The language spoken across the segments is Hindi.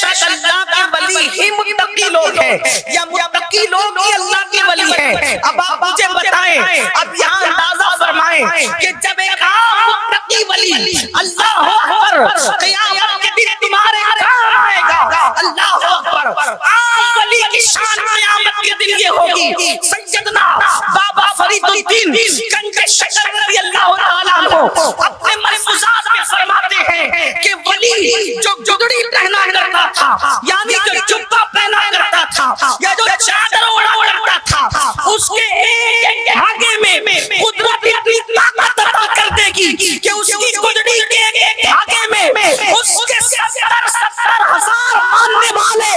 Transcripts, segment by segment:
बेशक अल्लाह के वली ही मुत्तकी लोग हैं, या मुत्तकी लोग ही अल्लाह के वली हैं। अब आप मुझे बताएं, अब यहाँ अंदाजा फरमाएं कि जब एक आम मुत्तकी वली अल्लाह अकबर क़यामत के दिन तुम्हारे काम आएगा, अल्लाह अकबर, आम वली की शान क़यामत के दिन ये होगी। सैयदना बाबा फरीदुद्दीन गंज शकर रज़ियल्लाहु ताला अन्हु अपने महफूज़ात में फरमाते हैं कि वली जो जुगड़ी पहना करता था, यानी जो जुब्बा पहना करता था, या जो चादर ओढ़ा करता था, उसके एक धागे में कुदरत इतनी ताकत अता कर देगी कि उसकी गुदड़ी के एक धागे में उसके 70 हजार मानने वाले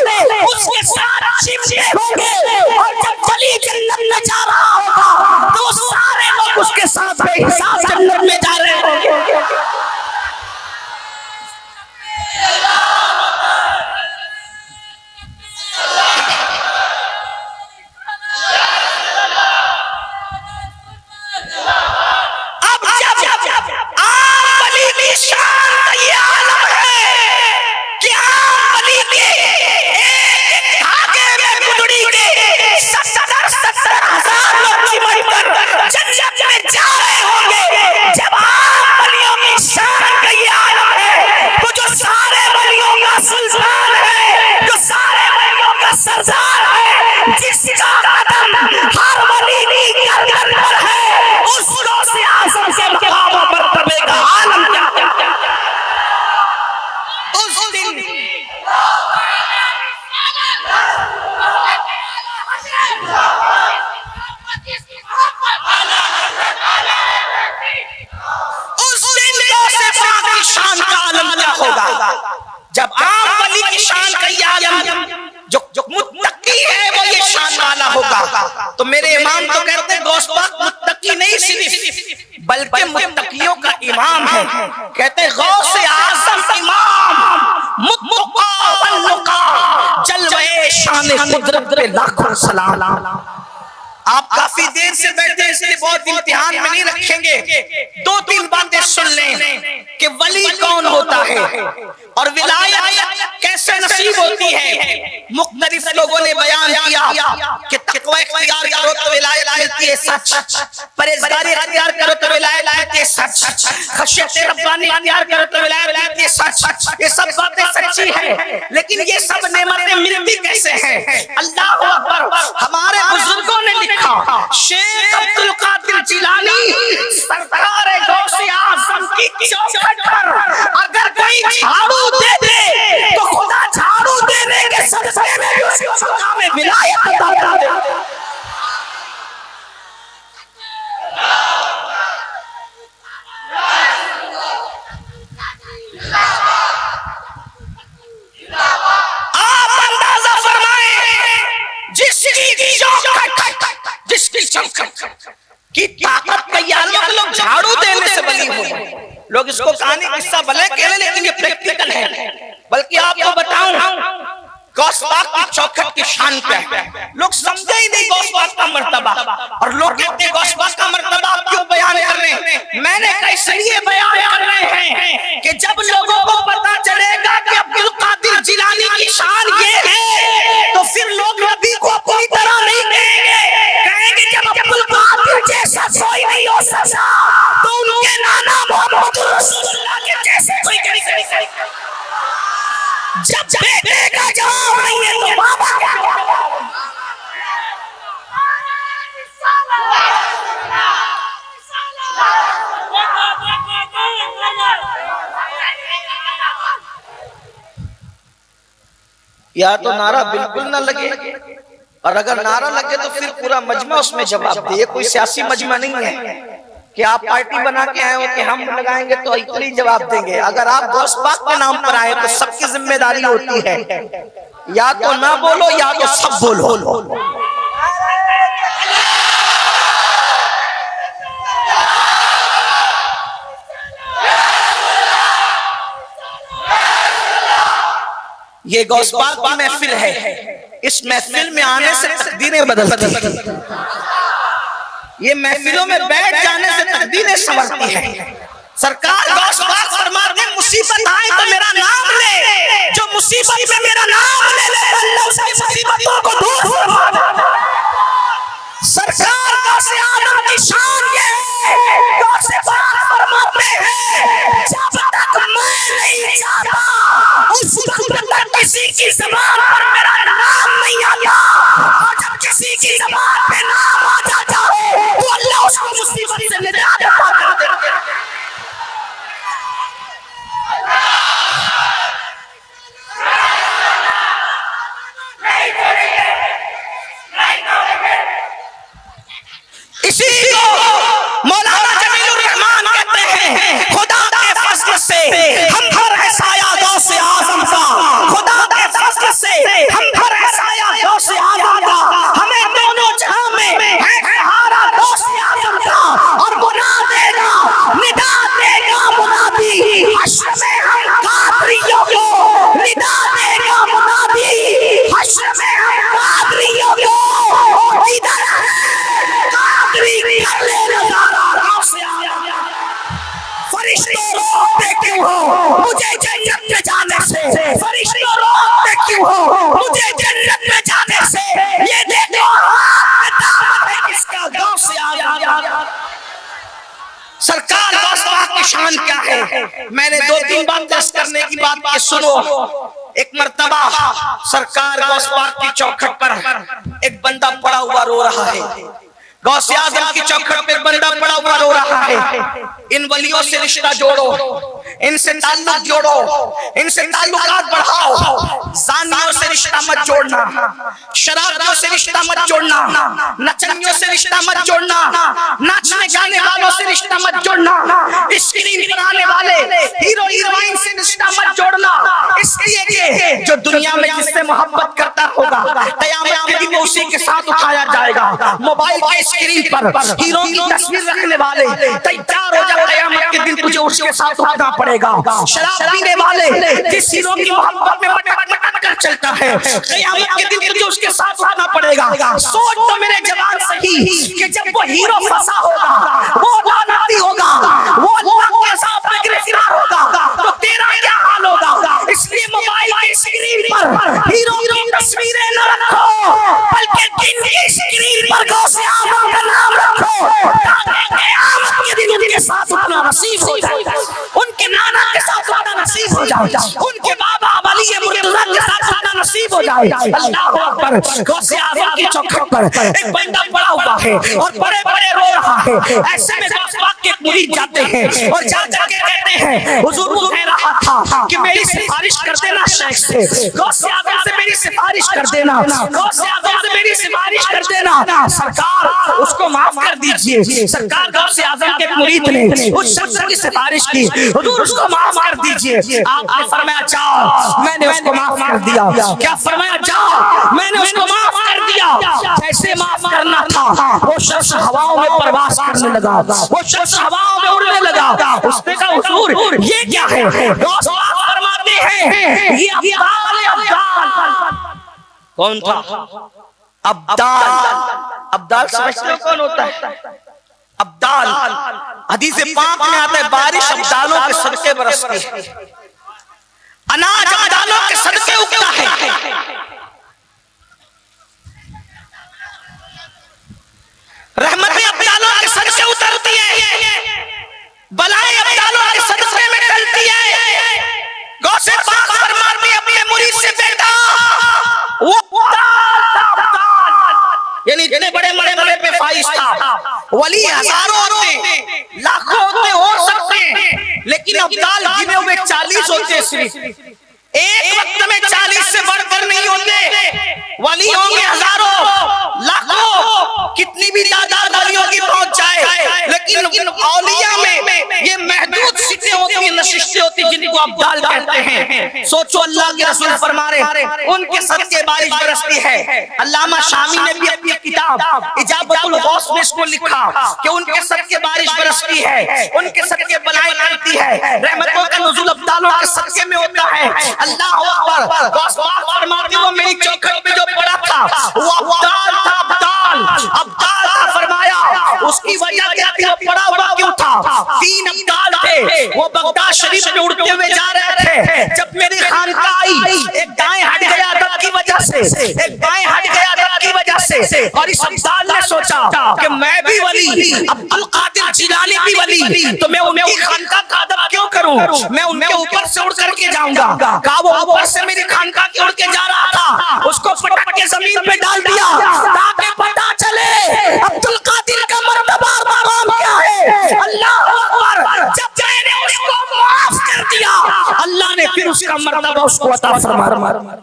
उसके साथ चिपके होंगे, और जब वली जन्नत में जा रहा होगा तो सारे लोग उसके साथ बेहिसाब जन्नत में जा रहे होंगे। जब आम वली की शान का ये आलम, जो मुत्तकी है वो ये शान वाला होगा। तो मेरे इमाम तो कहते हैं गौस पाक मुत्तकी नहीं सिर्फ, बल्कि मुत्तकियों का इमाम है। कहते हैं गौस आज़म इमाम मुत्तका वन्नुका, जलवे शान कुदरत पे लाखों सलाम। आप काफी देर से बैठे इसलिए बहुत इम्तिहान में नहीं रखेंगे, 2-3 बातें सुन लें कि वली कौन होता है और विलायत कैसे नसीब होती है। मुख्तलिफ लोगों ने बयान किया कि तक़वा इख्तियार करो तो विलायत मिलती है सच, परहेज़गारी इख्तियार करो तो विलायत मिलती है सच, खशियत रब्बानी इख्तियार करो तो विलायत मिलती है सच। ये सब बातें सच्ची हैं, लेकिन ये सब नेमतें मिलती कैसे हैं? अल्लाह अकबर। हमारे बुजुर्गों ने लिखा, शेख अब्दुल कादिर जिलानी सरकार गौसे आज़म की चौखट पर अगर कोई झाड़ू दे दे तो खुदा झाड़ू देने के सदक़े में भी उसको मकाम विलायत अता कर दे। आप अंदाजा फरमाएं जिसकी चौखट की ताकत का ये आलम, लोग झाड़ू देने से बनी हो। लोग इसको कहानी किस्सा भले कह रहे, लेकिन ये प्रैक्टिकल है। बल्कि आपको बताऊं गौस पाक की चौखट की शान क्या है, लोग समझे ही नहीं गौस पाक का मर्तबा। और लोग कहते हैं गौस पाक का मर्तबा आप क्यों बयान कर रहे हैं? मैंने कैसे ये बयान कर रहे हैं कि जब लोगों को पता चलेगा कि अब्दुल कादिर जिलानी की शान ये है, तो फिर लोग नबी को पूरी तरह नहीं कहेंगे। जब अब्दुल कादिर जैसा कोई नहीं हो सकता तो उनके नाना मोहम्मद रसूलुल्लाह के जैसे कोई कैसे? जब बेटे का जवाब नहीं है तो बाबा क्या? या तो नारा बिल्कुल ना लगे, और अगर नारा लगे तो फिर पूरा मजमा उसमें जवाब दे। कोई सियासी मजमा नहीं है कि आप पार्टी बना के आए हो कि हम लगाएंगे तो इतनी जवाब देंगे। अगर आप गौस पाक के नाम पर आए तो सबकी जिम्मेदारी होती है, या तो ना बोलो या तो सब बोलो। ये गौस पाक की महफिल है, इस महफिल में आने से तकदीरें बदलती हैं। ये महफिलों में बैठ जाने से तकदीरें संवरती हैं। सरकार गौस पाक फरमाते हैं मुसीबत आए तो मेरा नाम ले, जो मुसीबत में मेरा नाम ले ले अल्लाह उसकी मुसीबतों को दूर फरमा देता है। सरकार गौस आजम की शान ये है, गौस पाक फरमाते हैं जब तक मैं नहीं चाहता उस वक्त तक किसी की ज़बान पर मेरा नाम नहीं आता, और जब किसी की ज़बान पे नाम आ जाता है तो अल्लाह उसको मुसीबत से निजात अता कर देता है। इसी को मौलाना जमीलुर रहमान कहते हैं, खुदा के फज़ल से हम पर है साया गौसे आज़म का, खुदा के फज़ल से हम पर है साया गौसे आज़म का, हमें दोनों जहां में है सहारा गौसे आज़म का, और बुला देगा निदा देगा मुनादी हश्र में हम कादरियों को, निदा देगा मुनादी हश्र में हम कादरियों को, इधर फरिश्तों रोकते क्यों हो मुझे जन्नत में जाने से, फरिश्तों रोकते क्यों हो मुझे जन्नत में जाने से, ये देखो दावत है किसका, गांव से आया। सरकार गौस पाक की शान क्या है, मैंने 2-3 बार दस करने की बात की, सुनो। एक मर्तबा सरकार गौस पाक की चौखट पर एक बंदा पड़ा हुआ रो रहा है, गौस आज़म की चौखट पर बंदा पड़ा हुआ रो रहा है। इन वलियों से रिश्ता जोड़ो, इनसे ताल्लुक जोड़ो, इनसे ताल्लुकात बढ़ाओ, जानियों से रिश्ता मत जोड़ना, शराबियों से रिश्ता मत जोड़ना, नचनियों से रिश्ता मत जोड़ना, नाचने गाने वालों से रिश्ता मत जोड़ना, स्क्रीन पर आने वाले हीरो हीरोइन से रिश्ता मत जोड़ना, इसलिए कि जो दुनिया में जिससे मोहब्बत करता होगा क़यामत के दिन उसी के साथ उठाया जाएगा। मोबाइल के स्क्रीन पर हीरो की तस्वीर रखने वाले तैयार हो जा, क़यामत के दिन तुझे उसके साथ उठना पड़ेगा। शराब पीने वाले जिस हीरो की मोहब्बत में मटक कर चलता है, क़यामत के दिन तुझे उसके साथ उठना पड़ेगा। सोच तो मेरे जवान सही कि जब वो हीरो फंसा होगा, वो लानती होगा, वो अल्लाह के साथ में गिरफ्तार होगा, तो तेरा क्या हाल होगा। इसलिए मोबाइल की स्क्रीन पर हीरो की तस्वीरें न रखो, बल्कि दिन की स्क्रीन पर गौसे आज़म का नाम रखो, ताकि क़यामत के दिन उनके साथ उठना नसीब हो जाए, उनके नाना के साथ उठना नसीब हो जाए, उनके बाबा वली मुर्तज़ा के साथ उठना नसीब हो जाए। अल्लाहु अकबर। गौसे आज़म की चौखट पर एक बंदा पड़ा हुआ है और बड़े बड़े रो रहा है। ऐसे में गौस पाक के मुरीद जाते हैं और जा के कहते हैं, हुजूर वो कह रहा था कि मेरी सिफारिश कर देना शेख से, गौसे आज़म से मेरी सिफारिश कर देना, गौसे आज़म से मेरी सिफारिश कर देना, सरकार उसको माफ कर दीजिए। सरकार गौसे आज़म के मुरीद ने उस शख्स की सिफारिश की, हुजूर उसको माफ कर दीजिए। आपने फरमाया जाओ, मैंने उसको माफ कर दिया। क्या फरमाया जाओ, मैंने उसको माफ कर दिया। जैसे माफ करना था वो शख्स हवाओं में परवास करने लगा, वो शख्स हवाओं में उड़ने लगा। उसने कहा हुजूर ये क्या है, गौस पाक फरमाते हैं ये अब्दाल। कौन था? अब्दाल। अब्दाल समझते हो कौन होता है? अब्दाल हदीस पाक में आता है, बारिश अब्दालों के सदके बरसती है, अनाज अब्दालों के सदके उगता है। रहमतें अब्दालों के सदके उतरती है, बलाएं अब्दालों के सदके में टलती है। गौसे पाक फरमाते हैं अपने मुरीद से, बेटा वो यानी इतने बड़े बड़े पे फाइज था, वली हजारों होते, लाखों होते, हो सकते हैं, लेकिन अब्दाल गिने हुए 40 होते सिर्फ। एक वक्त में 40 से बढ़कर नहीं होते, वली होंगे हजारों लाखों, कितनी भी तादाद वलियों की पहुंच जाए, लेकिन औलिया में ये महदूद सीटें होती हैं, नशिस्तें होती हैं, जिनको अब्दाल कहते हैं। सोचो अल्लाह के रसूल फरमा रहे उनके सदके बारिश बरसती है। अल्लामा शामी ने भी अपनी किताब इजाबतुल गौस में इसको लिखा कि उनके सदके बारिश बरसती है, उनके सदके बलाएं करती है, रहमतों का नुज़ूल अब्दालों के सदके में होता है। अल्लाहु अकबर। गौस पाक फरमाते वो मेरी चौखट पे जो पड़ा था वो अब्दाल था, अब्दाल था। फरमाया उसकी वजह क्या थी, वो पड़ा हुआ क्यों था? 3 अब्दाल थे, मक्का शरीफ में उड़ते हुए जा रहे थे, जब मेरी खानकाह आई, एक दाएं हट गया अदब की वजह से, एक बाएं हट गया अदब की वजह से, और इस अब्दाल ने सोचा कि मैं भी वली, अब्दुल कादिर जिलानी भी वली, तो मैं उनकी खानकाह का अदब क्यों करूं, मैं उनके ऊपर से उड़ करके जाऊंगा। कहा वो ऊपर से मेरी खानकाह के उड़ के जा रहा था, उसको पटक के जमीन पे डाल दिया ताकि पता चले अब्दुल कादिर का मर्तबा मकाम क्या है। अल्लाह अकबर। जब मैंने उसको माफ कर दिया, अल्लाह ने फिर उसका मर्तबा उसको अता फरमाया।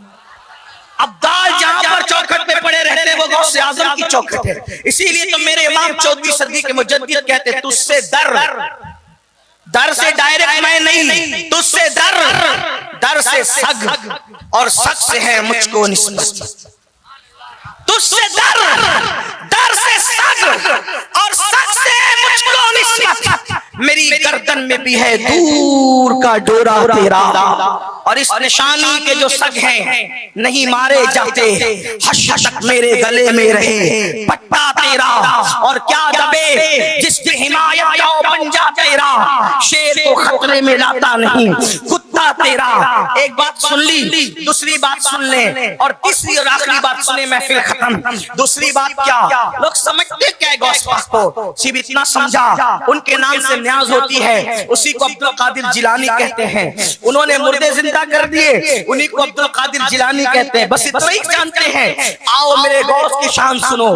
अब्दाल जहां पर चौखट पे पड़े रहते वो गौसे आजम की चौखट है। इसीलिए तो मेरे इमाम 14वीं सदी के मुजद्दिद कहते हैं, तुझसे दर से डायरेक्ट मैं नहीं, तुझसे दर से सग, और सग से है मुझको निस्बत। तुझसे दर से सग, और सग से मुझको निस्बत। मेरी गर्दन में भी है दूर का डोरा तेरा, और इस निशानी के जो सग हैं नहीं मारे जाते, हश्र तक मेरे गले में रहे पट्टा तेरा, और क्या दबे जिसकी हिमायत का पंजा तेरा, शेर को खतरे में लाता नहीं कुत्ता तेरा। एक बात सुन ली, दूसरी बात सुन ले, और तीसरी और आखिरी बात सुने, महफिल खत्म। दूसरी बात क्या, लोग समझते क्या है गौस पाक को, सिर्फ इतना समझा उनके नाम से न्याज होती है, उसी को अब्दुल कादिर जिलानी कहते हैं। उन्होंने मुर्दे जिंदा कर दिए, उन्हीं को अब्दुल कादिर जिलानी कहते हैं। बस इतना ही जानते हैं। आओ मेरे गौस की शान सुनो,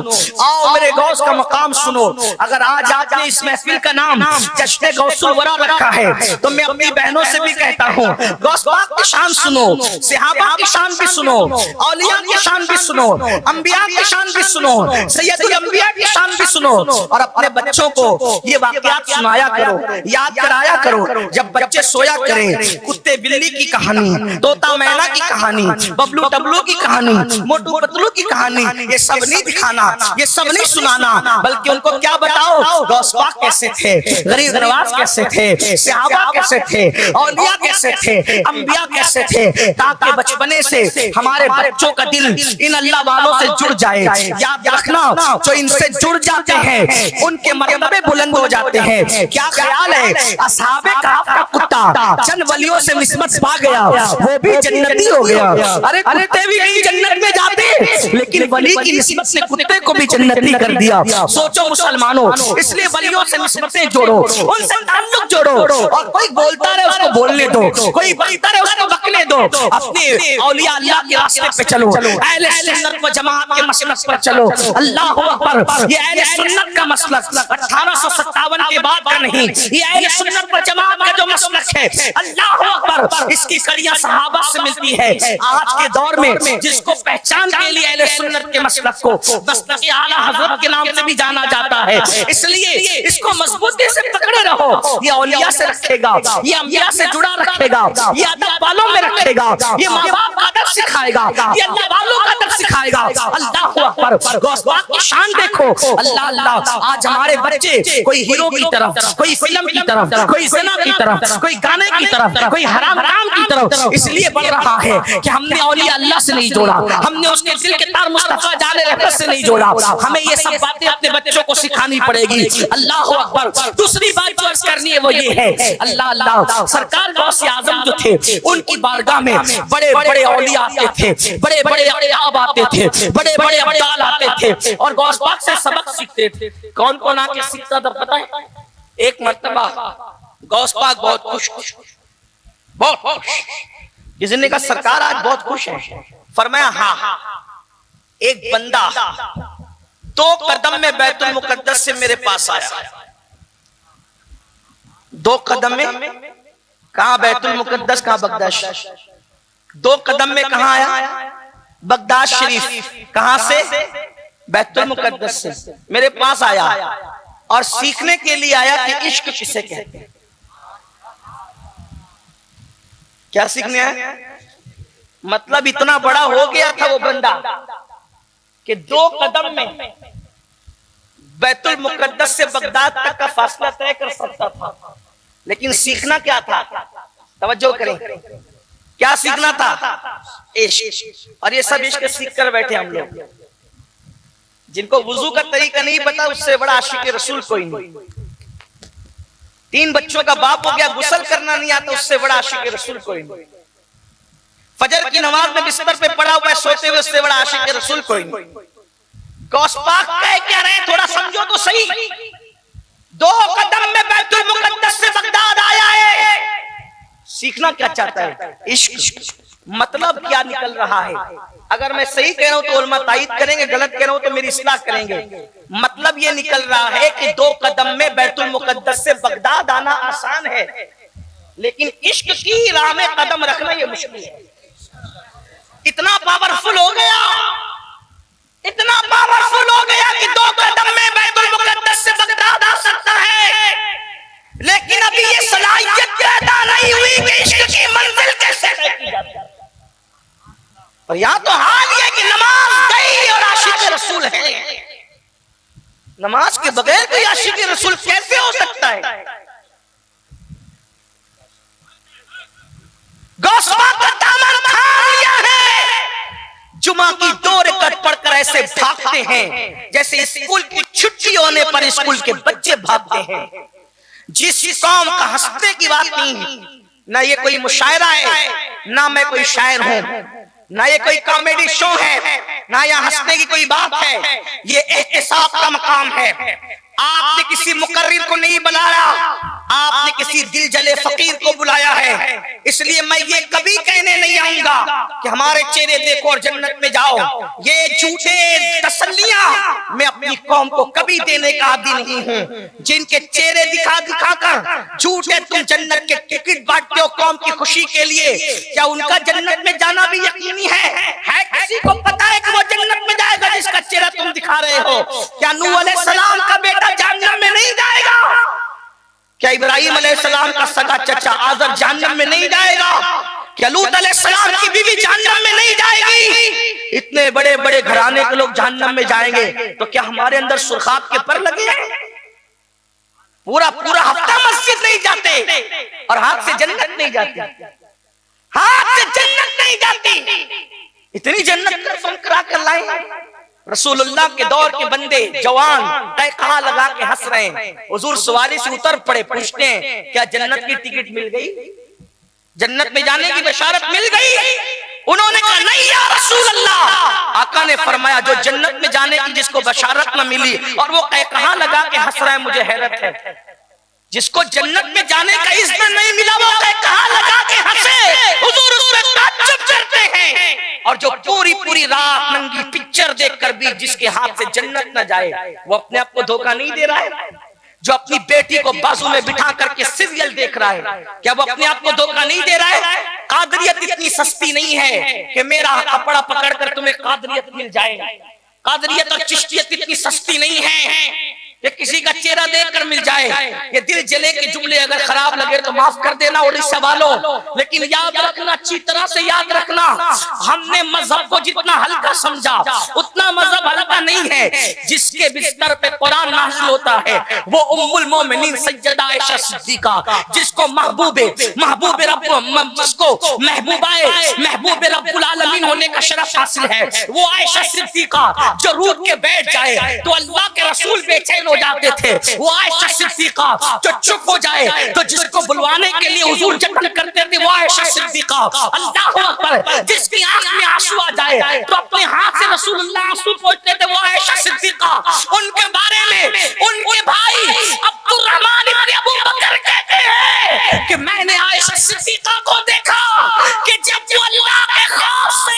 आओ मेरे गौस का मकाम सुनो। अगर आज आपने इस महफिल का नाम जश्न गौसुल वरा रखा है, तो मैं अपनी बहनों से भी कहता हूँ, गौस पाक की शान सुनो, सहाबा की शान भी सुनो, औलिया की शान भी सुनो, अंबिया की शान भी सुनो, सैयदुल अंबिया की शान भी सुनो, और अपने बच्चों को ये वाकयात सुनाया करो, याद कराया करो। जब बच्चे सोया करें, कुत्ते बिल्ली की कहानी, तोता मैना की कहानी, बबलू टबलू की कहानी, मोटू पतलू की कहानी, ये सब नहीं दिखाना, ये सब नहीं सुनाना, बल्कि उनको क्या बताओ, गौस पाक कैसे थे, गरीब नवाज कैसे थे, सहाबा कैसे थे, औलिया कैसे थे, अंबिया कैसे थे, ताकि बचपने से हमारे बच्चों का दिल इन अल्लाह वालों से जुड़ जाए। याद रखना, जो इनसे जुड़ जाते हैं उनके मर्तबे बुलंद हो जाते हैं। क्या ख्याल है, असहाबे कहफ का कुत्ता चंद वलियों से निस्बत पा गया, वो भी जन्नती हो गया। अरे कुत्ते भी नहीं जन्नत में जाते, लेकिन वली की निस्बत से कुत्ते को भी जन्नती कर दिया। सोचो मुसलमानों, इसलिए वलियों से निस्बतें जोड़ो, उनसे ताल्लुक जोड़ो, और कोई बोलता रहे उसको बोलने दो, कोई बकता रहे उसको बकने दो। अपने औलिया अल्लाह के रास्ते पे चलो, अहले सुन्नत व जमात के मसलक पर चलो। अल्लाह अकबर। ये अहले सुन्नत का मसलक 1857 के बाद का नहीं, ये अहले सुन्नत व जमात का जो मसलक है, अल्लाह अकबर, इसकी कड़ियां सहाबा से मिलती है। आज के दौर में जिसको पहचान के लिए अहले सुन्नत के मसलक को मसलक आला हजरत के नाम से भी जाना जाता है, इसलिए इसको मजबूती से पकड़े रहो। ये औलिया से रखेगा, ये अंबिया से जुड़ा रखेगा, ये अदब वालों में रखेगा, ये माँ बाप का अदब सिखाएगा, ये अल्लाह वालों का अदब सिखाएगा। अल्लाह अकबर। गौस पाक की शान देखो। अल्लाह अल्लाह। आज हमारे बच्चे कोई हीरो की तरफ, कोई फिल्म की तरफ, कोई ज़िना की तरफ, कोई गाने की तरफ, कोई हराम काम की तरफ इसलिए बढ़ रहा है कि हमने औलिया अल्लाह से नहीं जोड़ा, हमने उसके दिल के तार मुस्तफा जाले रहमत से नहीं जोड़ा। हमें ये सब बातें अपने बच्चों को सिखानी पड़ेगी। अल्लाह अकबर। दूसरी बात जो अर्ज करनी है वो ये है, अल्लाह अल्लाह। सरकार गौसे आजम जो थे, उनकी बारगाह में बड़े बड़े औलिया आते थे, बड़े बड़े अक़ताब आते थे, बड़े बड़े अब्दाल आते थे, और गौस पाक से सबक सीखते थे। कौन कौन आके सीखता था पता है? एक मर्तबा गौस पाक बहुत खुश, बहुत खुश, किसी ने कहा सरकार आज बहुत खुश है। फरमाया हाँ, एक बंदा 2 कदम में बैतुल मुकद्दस से मेरे पास आया। 2 कदम में कहा बैतुल मुकद्दस, कहा बगदाद। 2 कदम में कहा आया? बगदाद शरीफ। कहां से? बैतुल मुकद्दस से मेरे पास आया, और सीखने के लिए आया कि इश्क किसे कहते हैं। क्या सीखने आया? मतलब इतना बड़ा हो गया था वो बंदा कि 2 कदम में बैतुल मुकद्दस से बगदाद तक का फासला तय कर सकता था। लेकिन सीखना क्या था? तवज्जो करें, क्या सीखना था? इश्क। और ये सब इश्क सीख कर बैठे हम लोग। जिनको वुजू का तरीका नहीं पता, उससे बड़ा आशिक रसूल कोई नहीं। 3 बच्चों का बाप हो गया, गुस्ल करना नहीं आता, उससे बड़ा आशिक रसूल कोई नहीं। फजर की नमाज में बिस्तर पे पड़ा हुआ है सोते हुए, उससे बड़ा आशिक रसूल कोई नहीं। गौस पाक कह क्या रहे, थोड़ा समझो तो सही। 2 कदम में बैतुल मुकद्दस से बगदाद आया है। सीखना क्या चाहता है? इश्क। मतलब क्या निकल रहा है? अगर मैं सही कह रहा हूं तो उलमा तायीद करेंगे, गलत कह रहा हूं तो मेरी इस्लाह करेंगे। मतलब ये निकल रहा है कि 2 कदम में बैतुल मुकद्दस से बगदाद आना आसान है, लेकिन इश्क की राह में कदम रखना ये मुश्किल है। इतना पावरफुल हो गया, इतना पावरफुल हो गया कि 2 कदम में बैतुल मुकद्दस से बगदाद आ सकता है, लेकिन अभी ये सलाहियत पैदा नहीं हुई कि इश्क की मंजिल कैसे तय की जाती है। और यहां तो हाल ये कि नमाज गई और आशिक रसूल है। नमाज के बगैर कोई आशिक रसूल कैसे हो सकता है? गौसपा का दामन थाम लिया है। जुमा की 2 रकात पढ़कर ऐसे भागते हैं जैसे स्कूल की छुट्टी होने पर स्कूल के बच्चे भागते हैं। जिस कौम का हंसने की बात नहीं, ना ये कोई मुशायरा है, ना मैं कोई शायर हूं, ना ये कोई कॉमेडी शो है, ना यहाँ हंसने की कोई बात है। ये एहतिसाब का मकाम है। आपने किसी मुकर्रिर को नहीं बुलाया, आपने किसी दिल जले फकीर को बुलाया है। इसलिए मैं ये कभी कहने नहीं आऊंगा कि हमारे चेहरे देखो और जन्नत में जाओ। ये झूठे तसल्लियां मैं अपनी कौम को कभी देने का आदी नहीं हूं। जिनके चेहरे दिखा दिखा कर झूठे तुम जन्नत के टिकट बांटते हो कौम की खुशी के लिए, क्या उनका जन्नत में जाना भी यकीनी है? किसी को पता है कि वो जन्नत में जाएगा जिसका चेहरा तुम दिखा रहे हो? क्या नूह अलैहिस्सलाम का बेटा जहन्नम में नहीं जाएगा? क्या इब्राहिम अलैहिस्सलाम का सगा चचा आज़र जहन्नम में नहीं जाएगा? क्या लूत अलैहिस्सलाम की बीवी जहन्नम में नहीं जाएगी? इतने बड़े बड़े घराने के लोग जहन्नम में जाएंगे, तो क्या हमारे अंदर सुर्खात के पर लगे हैं? पूरा पूरा हफ्ता मस्जिद नहीं जाते और हाथ से जन्नत नहीं जाती, हाथ से जन्नत नहीं जाती। इतनी जन्नत हम करा कर लाए। रसूलुल्लाह के दौर के बंदे जवान तहखा लगा के हंस रहे हैं। हुजूर सवारी से उतर पड़े, पूछते हैं क्या जन्नत की टिकट मिल गई? जन्नत में जाने की बशारत मिल गई? उन्होंने कहा नहीं या रसूल अल्लाह। आका ने फरमाया जो जन्नत में जाने की जिसको बशारत न मिली और वो तहखा लगा के हंस रहा है, मुझे हैरत है। जिसको जन्नत में जाने का इज़्न नहीं मिला वो तहखा लगा के हंसे, हुजूर उस पे ताज्जुब करते हैं। और जो पूरी पूरी रात नंगी पिक्चर देखकर भी जिसके हाथ से जन्नत न जाए, वो अपने आप को धोखा नहीं दे रहा है? जो अपनी बेटी को बाजू में बिठा करके सीरियल देख रहा है, क्या वो अपने आप को धोखा नहीं दे रहा है? कादरियत इतनी सस्ती नहीं है कि मेरा कपड़ा पकड़कर तुम्हें कादरियत मिल जाए। कादरियत और चिश्तियत इतनी सस्ती नहीं है कि किसी का चेहरा देखकर मिल जाए। ये दिल जले के जुमले अगर खराब लगे तो माफ कर देना उड़ीसा वालों, लेकिन याद रखना, अच्छी तरह से याद रखना, हमने मजहब को जितना हल्का समझा उतना मजहब हल्का नहीं है। जिसके बिस्तर पे कुरान नाज़िल होता है वो उम्मुल मोमिनीन सैयदा आयशा सिद्दीका, जिसको महबूबे रब, जिसको महबूबे रब्बुल आलमीन होने का शरफ हासिल है, वो आयशा सिद्दीका जो रूठ के बैठ जाए तो अल्लाह के रसूल बेचैन हो जाते थे। वो आयशा सिद्दीका जो चुप हो जाए तो जिसको बुलवाने के लिए हुजूर जतन करते थे, वो आयशा सिद्दीका। अल्लाहू अकबर, जिसकी आंख में आंसू आ जाए तो अपने हाथ से रसूलुल्लाह आंसू पोंछते थे, वो आयशा सिद्दीका। उनके बारे में उनके भाई अब्दुर्रहमान इब्न अबू बकर कहते हैं कि मैंने आयशा सिद्दीका को देखा कि जब वो अल्लाह के खौफ से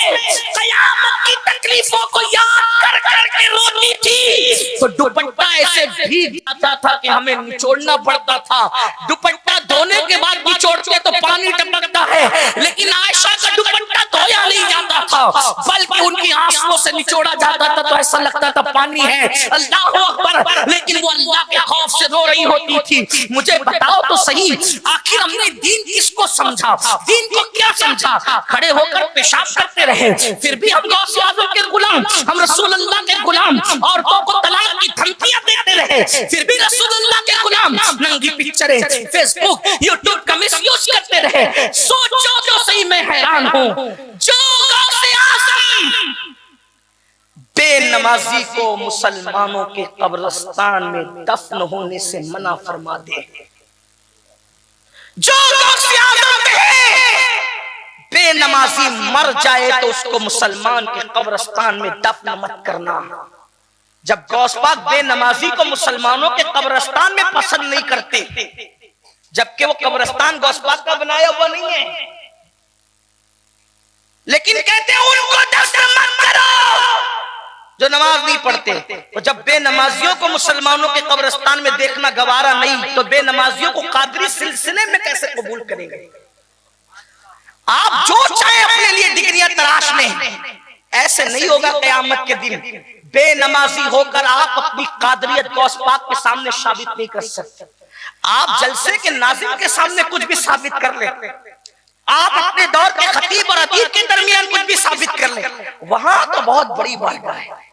क़यामत की तकलीफों को याद कर करके रोती थी तो दुपट्टा ऐसे भीग जाता था कि हमें निचोड़ना पड़ता था। दुपट्टा धोने के बाद निचोड़ते तो पानी टपकता है, लेकिन आयशा का दुपट्टा धोया नहीं जाता था, बल्कि उनकी आंसुओं से निचोड़ा जाता था तो ऐसा लगता था पानी है। अल्लाहू अकबर, लेकिन वो अल्लाह के खौफ से रो रही होती थी। मुझे बताओ तो सही, आखिर हमने दीन किसको समझा, दीन को क्या समझा? खड़े होकर पेशाब करते रहे, फिर भी हम गौसे आज़म के गुलाम, हम रसूलुल्लाह के गुलाम, औरतों को तलाक की धमकियां देते रहे, फिर भी रसूलुल्लाह के गुलाम, नंगी पिक्चरें फेसबुक यूट्यूब का मिसयूज करते रहे। सोचो तो सही, मैं हैरान हूं जो गौसे आज़म बेनमाजी को मुसलमानों के कब्रिस्तान में दफन होने से मना फरमा दे, जो गौसे आजम कहे बेनमाजी मर जाए तो उसको मुसलमान के कब्रिस्तान में दफन मत करना। जब गौस पाक बेनमाजी को मुसलमानों के कब्रिस्तान में पसंद नहीं करते, जबकि वो कब्रिस्तान गौस पाक का बनाया हुआ नहीं है, लेकिन कहते हैं उनको दफन मत करो जो नमाज नहीं पढ़ते। तो जब बेनमाजियों को मुसलमानों के कब्रिस्तान में देखना गवारा नहीं, तो बेनमाजियों को कादरी सिलसिले में कैसे कबूल करेंगे? आप जो चाहे अपने लिए डिग्रियां तलाश लें, ऐसे नहीं होगा क़यामत के दिन। बेनमाजी होकर आप अपनी कादरियत गौस पाक के सामने साबित नहीं कर सकते। आप जलसे के नाज़िम के सामने कुछ भी साबित कर ले, आप अपने दौर के खतीब और अदीब के दरमियान कुछ भी साबित कर ले, वहां तो बहुत बड़ी बात है।